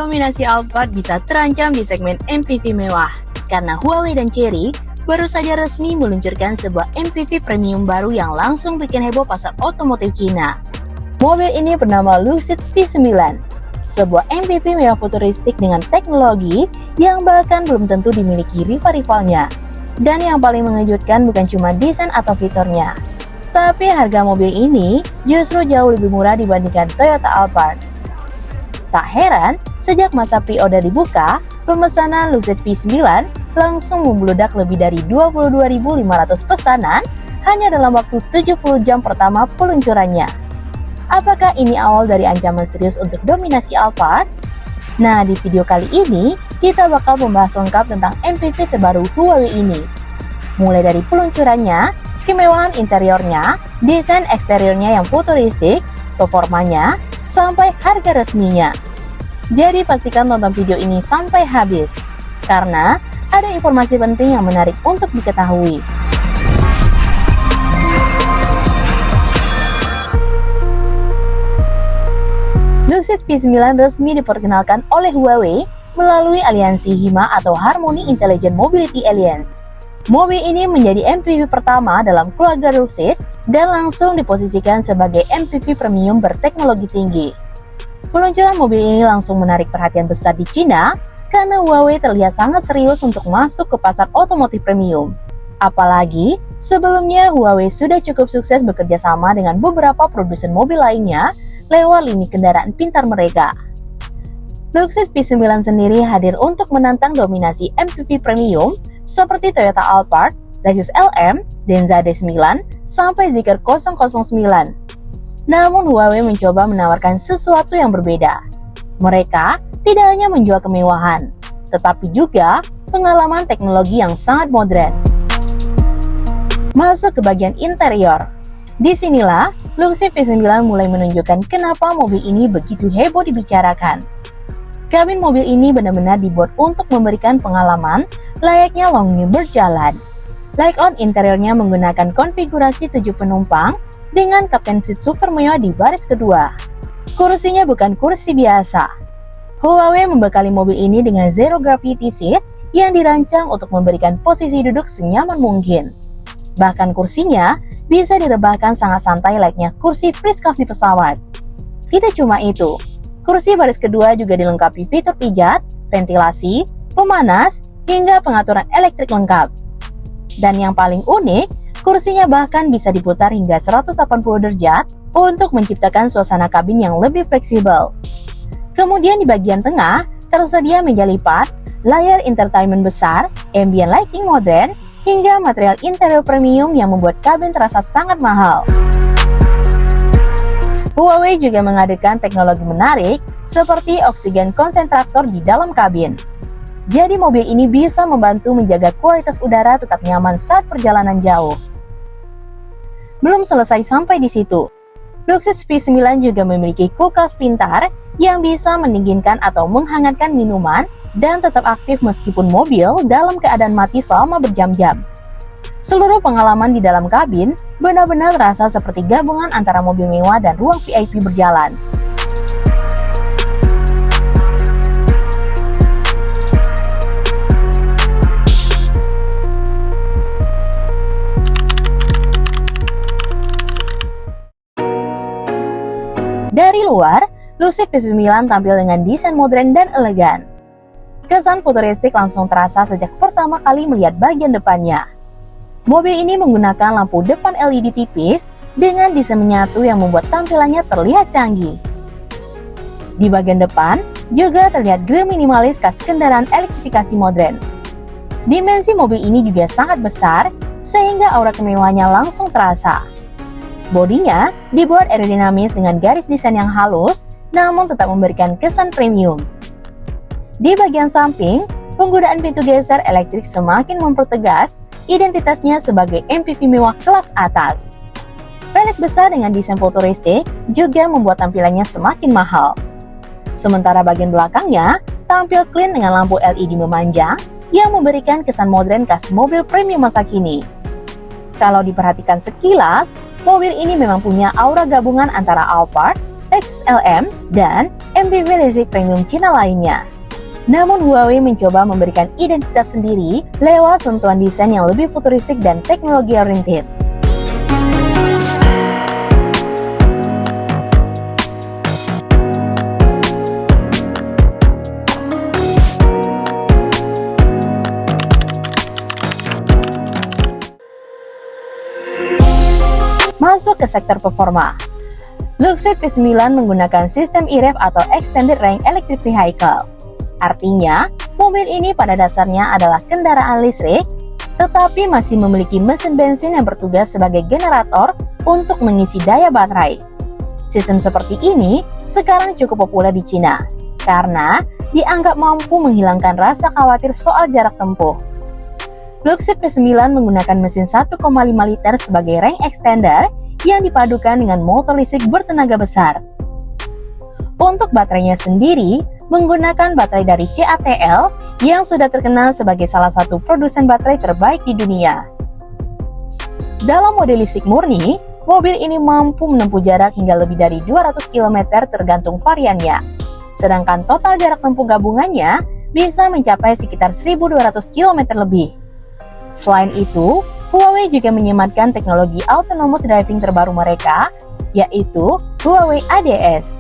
dominasi Alphard bisa terancam di segmen MPV mewah karena Huawei dan Chery baru saja resmi meluncurkan sebuah MPV premium baru yang langsung bikin heboh pasar otomotif Cina. Mobil ini bernama Lucid P9, sebuah MPV mewah futuristik dengan teknologi yang bahkan belum tentu dimiliki rival-rivalnya. Dan yang paling mengejutkan bukan cuma desain atau fiturnya, tapi harga mobil ini justru jauh lebih murah dibandingkan Toyota Alphard. Tak heran, sejak masa pre-order dibuka, pemesanan Lucid P9 langsung membludak lebih dari 22.500 pesanan hanya dalam waktu 70 jam pertama peluncurannya. Apakah ini awal dari ancaman serius untuk dominasi Alphard? Nah, di video kali ini, kita bakal membahas lengkap tentang MPV terbaru Huawei ini. Mulai dari peluncurannya, kemewahan interiornya, desain eksteriornya yang futuristik, performanya, sampai harga resminya. Jadi pastikan tonton video ini sampai habis, karena ada informasi penting yang menarik untuk diketahui. Lucid P9 resmi diperkenalkan oleh Huawei melalui aliansi HIMA atau Harmony Intelligent Mobility Alliance. Mobil ini menjadi MPV pertama dalam keluarga Lucid dan langsung diposisikan sebagai MPV premium berteknologi tinggi. Peluncuran mobil ini langsung menarik perhatian besar di Cina karena Huawei terlihat sangat serius untuk masuk ke pasar otomotif premium. Apalagi, sebelumnya Huawei sudah cukup sukses bekerja sama dengan beberapa produsen mobil lainnya lewat lini kendaraan pintar mereka. Lucid P9 sendiri hadir untuk menantang dominasi MPV premium seperti Toyota Alphard, Lexus LM, Denza D9, sampai Zeekr 009. Namun Huawei mencoba menawarkan sesuatu yang berbeda. Mereka tidak hanya menjual kemewahan, tetapi juga pengalaman teknologi yang sangat modern. Masuk ke bagian interior. Disinilah Lucid P9 mulai menunjukkan kenapa mobil ini begitu heboh dibicarakan. Kabin mobil ini benar-benar dibuat untuk memberikan pengalaman layaknya longnya berjalan. Layout interiornya menggunakan konfigurasi 7 penumpang dengan captain seat super mewah di baris kedua. Kursinya bukan kursi biasa. Huawei membekali mobil ini dengan zero gravity seat yang dirancang untuk memberikan posisi duduk senyaman mungkin. Bahkan kursinya bisa direbahkan sangat santai layaknya kursi first class di pesawat. Tidak cuma itu, kursi baris kedua juga dilengkapi fitur pijat, ventilasi, pemanas, hingga pengaturan elektrik lengkap. Dan yang paling unik, kursinya bahkan bisa diputar hingga 180 derajat untuk menciptakan suasana kabin yang lebih fleksibel. Kemudian di bagian tengah, tersedia meja lipat, layar entertainment besar, ambient lighting modern, hingga material interior premium yang membuat kabin terasa sangat mahal. Huawei juga menghadirkan teknologi menarik seperti oksigen konsentrator di dalam kabin. Jadi mobil ini bisa membantu menjaga kualitas udara tetap nyaman saat perjalanan jauh. Belum selesai sampai di situ. Lucid P9 juga memiliki kulkas pintar yang bisa mendinginkan atau menghangatkan minuman dan tetap aktif meskipun mobil dalam keadaan mati selama berjam-jam. Seluruh pengalaman di dalam kabin benar-benar terasa seperti gabungan antara mobil mewah dan ruang VIP berjalan. Dari luar, Lucid P9 tampil dengan desain modern dan elegan. Kesan futuristik langsung terasa sejak pertama kali melihat bagian depannya. Mobil ini menggunakan lampu depan LED tipis dengan desain menyatu yang membuat tampilannya terlihat canggih. Di bagian depan juga terlihat grill minimalis khas kendaraan elektrifikasi modern. Dimensi mobil ini juga sangat besar sehingga aura kemewahannya langsung terasa. Bodinya dibuat aerodinamis dengan garis desain yang halus namun tetap memberikan kesan premium. Di bagian samping, penggunaan pintu geser elektrik semakin mempertegas identitasnya sebagai MPV mewah kelas atas. Velg besar dengan desain futuristik juga membuat tampilannya semakin mahal. Sementara bagian belakangnya tampil clean dengan lampu LED memanjang yang memberikan kesan modern khas mobil premium masa kini. Kalau diperhatikan sekilas, mobil ini memang punya aura gabungan antara Alphard, Lexus LM, dan MPV listrik premium Cina lainnya. Namun Huawei mencoba memberikan identitas sendiri lewat sentuhan desain yang lebih futuristik dan teknologi oriented. Masuk ke sektor performa. Luxus P9 menggunakan sistem EREV atau Extended Range Electric Vehicle. Artinya, mobil ini pada dasarnya adalah kendaraan listrik, tetapi masih memiliki mesin bensin yang bertugas sebagai generator untuk mengisi daya baterai. Sistem seperti ini sekarang cukup populer di Cina, karena dianggap mampu menghilangkan rasa khawatir soal jarak tempuh. Luxus P9 menggunakan mesin 1,5 liter sebagai range extender yang dipadukan dengan motor listrik bertenaga besar. Untuk baterainya sendiri, menggunakan baterai dari CATL yang sudah terkenal sebagai salah satu produsen baterai terbaik di dunia. Dalam mode listrik murni, mobil ini mampu menempuh jarak hingga lebih dari 200 km tergantung variannya. Sedangkan total jarak tempuh gabungannya bisa mencapai sekitar 1.200 km lebih. Selain itu, Huawei juga menyematkan teknologi autonomous driving terbaru mereka, yaitu Huawei ADS.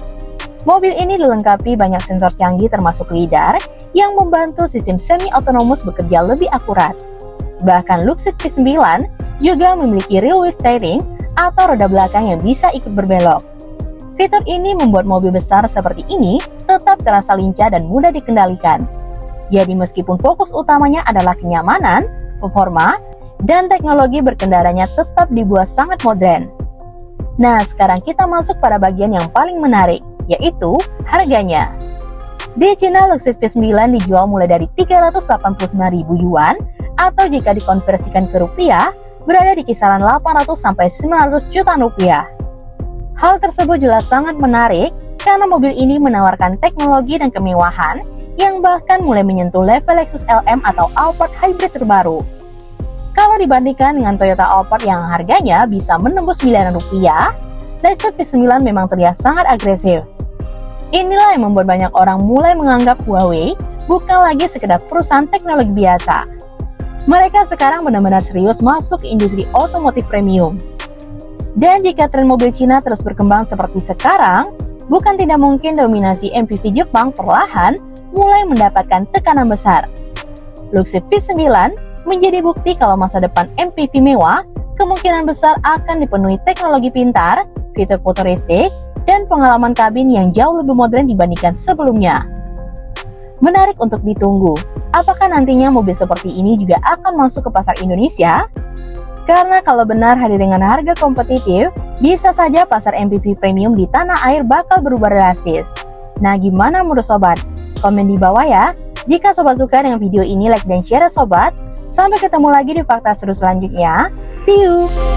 Mobil ini dilengkapi banyak sensor canggih termasuk lidar yang membantu sistem semi-autonomous bekerja lebih akurat. Bahkan Luxus P9 juga memiliki rear wheel steering atau roda belakang yang bisa ikut berbelok. Fitur ini membuat mobil besar seperti ini tetap terasa lincah dan mudah dikendalikan. Jadi meskipun fokus utamanya adalah kenyamanan, performa, dan teknologi berkendaranya tetap dibuat sangat modern. Nah, sekarang kita masuk pada bagian yang paling menarik, yaitu harganya. Di Cina, Luxus P9 dijual mulai dari 389.000 yuan, atau jika dikonversikan ke rupiah, berada di kisaran 800-900 jutaan rupiah. Hal tersebut jelas sangat menarik, karena mobil ini menawarkan teknologi dan kemewahan, yang bahkan mulai menyentuh level Lexus LM atau Alphard Hybrid terbaru. Kalau dibandingkan dengan Toyota Alphard yang harganya bisa menembus miliaran rupiah, Lexus P9 memang terlihat sangat agresif. Inilah yang membuat banyak orang mulai menganggap Huawei bukan lagi sekedar perusahaan teknologi biasa. Mereka sekarang benar-benar serius masuk ke industri otomotif premium. Dan jika tren mobil Cina terus berkembang seperti sekarang, bukan tidak mungkin dominasi MPV Jepang perlahan mulai mendapatkan tekanan besar. Luxus P9 menjadi bukti kalau masa depan MPV mewah kemungkinan besar akan dipenuhi teknologi pintar, fitur futuristik, dan pengalaman kabin yang jauh lebih modern dibandingkan sebelumnya. Menarik untuk ditunggu, apakah nantinya mobil seperti ini juga akan masuk ke pasar Indonesia? Karena kalau benar hadir dengan harga kompetitif, bisa saja pasar MPV premium di tanah air bakal berubah drastis. Nah, gimana menurut sobat? Komen di bawah ya. Jika sobat suka dengan video ini, like dan share sobat. Sampai ketemu lagi di fakta seru selanjutnya. See you!